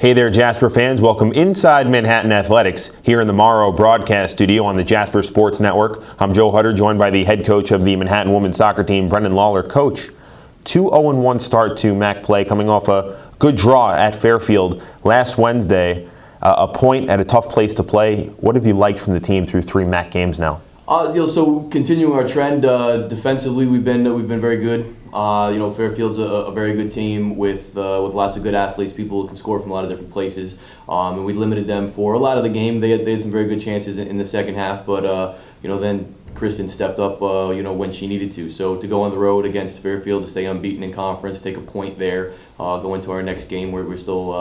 Hey there, Jasper fans. Welcome inside Manhattan Athletics here in the Morrow broadcast studio on the Jaspers Sports Network. I'm Joe Hutter, joined by the head coach of the Manhattan women's soccer team, Brendan Lawler. Coach, 2-0-1 start to MAC play, coming off a good draw at Fairfield last Wednesday. A point at a tough place to play. What have you liked from the team through 3 MAC games now? So continuing our trend defensively, we've been very good. Fairfield's a very good team with lots of good athletes, people who can score from a lot of different places. And we limited them for a lot of the game. They had some very good chances in the second half, but then Kristen stepped up when she needed to. So to go on the road against Fairfield, to stay unbeaten in conference, take a point there, go into our next game where we're still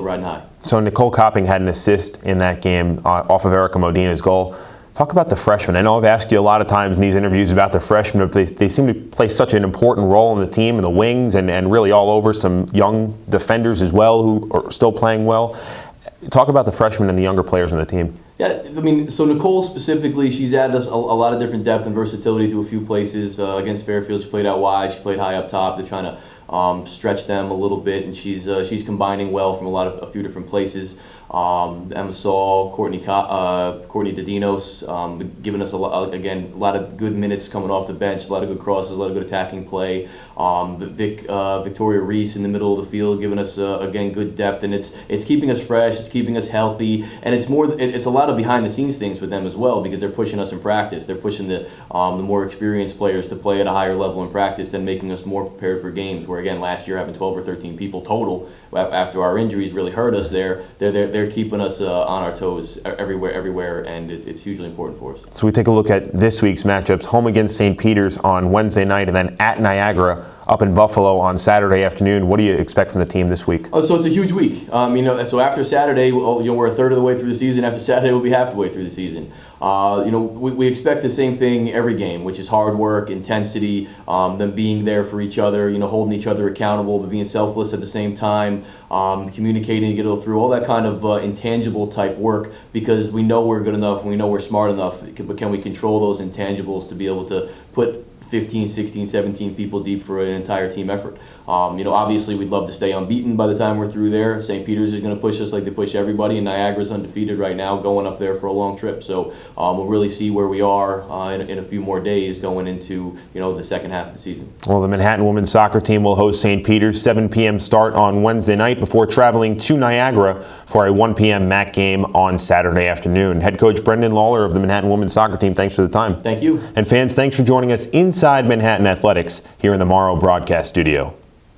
riding high. So Nicole Copping had an assist in that game off of Erica Modina's goal. Talk about the freshmen. I know I've asked you a lot of times in these interviews about the freshmen, but they seem to play such an important role in the team, in the wings, and really all over. Some young defenders as well who are still playing well. Talk about the freshmen and the younger players on the team. Yeah, so Nicole specifically, she's added us a lot of different depth and versatility to a few places. Against Fairfield, she played out wide, she played high up top. They're trying to stretch them a little bit, and she's combining well from a few different places. Emma Saul, Courtney Dedinos, giving us a lot of good minutes coming off the bench, a lot of good crosses, a lot of good attacking play. Victoria Reese in the middle of the field, giving us good depth, and it's keeping us fresh, it's keeping us healthy, and it's a lot of behind the scenes things with them as well, because they're pushing us in practice. They're pushing the more experienced players to play at a higher level in practice, than making us more prepared for games. Where again, last year having 12 or 13 people total after our injuries really hurt us. They're keeping us on our toes everywhere, and it's hugely important for us. So we take a look at this week's matchups: home against St. Peter's on Wednesday night, and then at Niagara up in Buffalo on Saturday afternoon. What do you expect from the team this week? So it's a huge week. So after Saturday, we're a third of the way through the season. After Saturday, we'll be half the way through the season. We expect the same thing every game, which is hard work, intensity, them being there for each other, holding each other accountable, but being selfless at the same time, communicating to get it through, all that kind of intangible type work, because we know we're good enough, we know we're smart enough, but can we control those intangibles to be able to put 15, 16, 17 people deep for an entire team effort. Obviously we'd love to stay unbeaten by the time we're through there. St. Peter's is going to push us like they push everybody, and Niagara's undefeated right now, going up there for a long trip. So we'll really see where we are in a few more days going into the second half of the season. Well, the Manhattan women's soccer team will host St. Peter's, 7 p.m. start on Wednesday night, before traveling to Niagara for a 1 p.m. MAC game on Saturday afternoon. Head coach Brendan Lawler of the Manhattan women's soccer team, thanks for the time. Thank you. And fans, thanks for joining us inside Manhattan Athletics here in the Morrow broadcast studio.